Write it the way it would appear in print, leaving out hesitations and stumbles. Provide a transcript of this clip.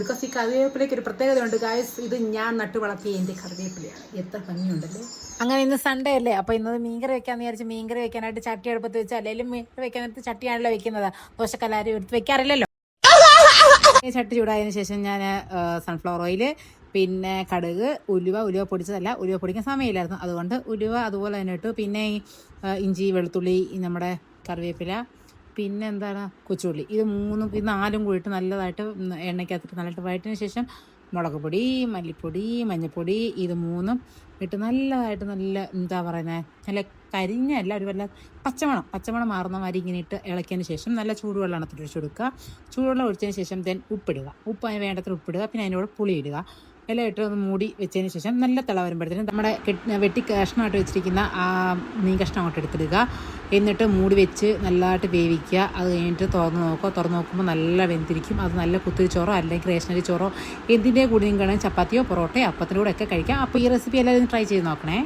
Because ഈ കറിവേപ്പിലേക്ക് ഒരു പ്രത്യേകതയുണ്ട് ഗായ്സ്. ഇത് ഞാൻ നട്ടു വളർത്തിയ എൻ്റെ കറിവേപ്പിലയാണ്. എത്ര ഭംഗിയുണ്ടല്ലേ. അങ്ങനെ ഇന്ന് സൺഡേ അല്ലേ, അപ്പോൾ ഇന്നത് മീൻകറി വെക്കാമെന്ന് വിചാരിച്ച് മീൻകറി വെക്കാനായിട്ട് ചട്ടി അടുപ്പത്ത് വെച്ച്, അല്ലെങ്കിൽ മീൻകറി വെക്കാനായിട്ട് ചട്ടിയാണല്ലോ വെക്കുന്നത്. ദോശക്കല്ലാരും എടുത്ത് വെക്കാറില്ലല്ലോ. ചട്ടി ചൂടായതിനു ശേഷം ഞാൻ സൺഫ്ലവർ ഓയിൽ, പിന്നെ കടുക്, ഉലുവ പൊടിച്ചതല്ല, ഉലുവ പൊടിക്കാൻ സമയമില്ലായിരുന്നു, അതുകൊണ്ട് ഉലുവ അതുപോലെ തന്നെ ഇട്ടു. പിന്നെ ഇഞ്ചി, വെളുത്തുള്ളി, നമ്മുടെ കറിവേപ്പില, പിന്നെ എന്താണ് കൊച്ചുള്ളി, ഇത് നാലും കൂടിയിട്ട് നല്ലതായിട്ട് എണ്ണയ്ക്കകത്തിട്ട് നല്ലതായിട്ട് വഴറ്റിന് ശേഷം മുളക് പൊടി, മല്ലിപ്പൊടി, മഞ്ഞൾപ്പൊടി, ഇത് മൂന്നും ഇട്ട് നല്ലതായിട്ട് എന്താ പറയുന്നത്, നല്ല കരിഞ്ഞല്ല, ഒരു വല്ല പച്ചമണം മാറുന്ന മാതിരി ഇങ്ങനെ ഇട്ട് ഇളക്കിയതിന് ശേഷം നല്ല ചൂടുവെള്ളം ഒഴിച്ചു കൊടുക്കുക. ചൂടുവെള്ളം ഒഴിച്ചതിന് ശേഷം ഉപ്പിടുക. അതിന് വേണ്ടത്ര ഉപ്പിടുക. പിന്നെ അതിനോട് പുളി ഇടുക. എല്ലാം ഇട്ട് ഒന്ന് മൂടി വെച്ചതിന് ശേഷം നല്ല തിള വരുമ്പോഴത്തേനും നമ്മുടെ വെട്ടി കഷ്ണമായിട്ട് വെച്ചിരിക്കുന്ന ആ മീൻ കഷ്ണം അങ്ങോട്ട് എടുത്തിടുക. എന്നിട്ട് മൂടി വെച്ച് നല്ലതായിട്ട് വേവിക്കുക. അത് കഴിഞ്ഞിട്ട് തുറന്ന് നോക്കുമ്പോൾ നല്ല വെന്തിരിക്കും. അത് നല്ല കുത്തിരി ചോറോ അല്ലെങ്കിൽ റേഷനറി ചോറോ എന്തിൻ്റെ കൂടെ നിങ്ങൾക്ക് ചപ്പാത്തിയോ പൊറോട്ടയോ അപ്പത്തിൻ്റെ കൂടെ ഒക്കെ കഴിക്കാം. അപ്പോൾ ഈ റെസിപ്പി എല്ലാവരും ട്രൈ ചെയ്ത് നോക്കണേ.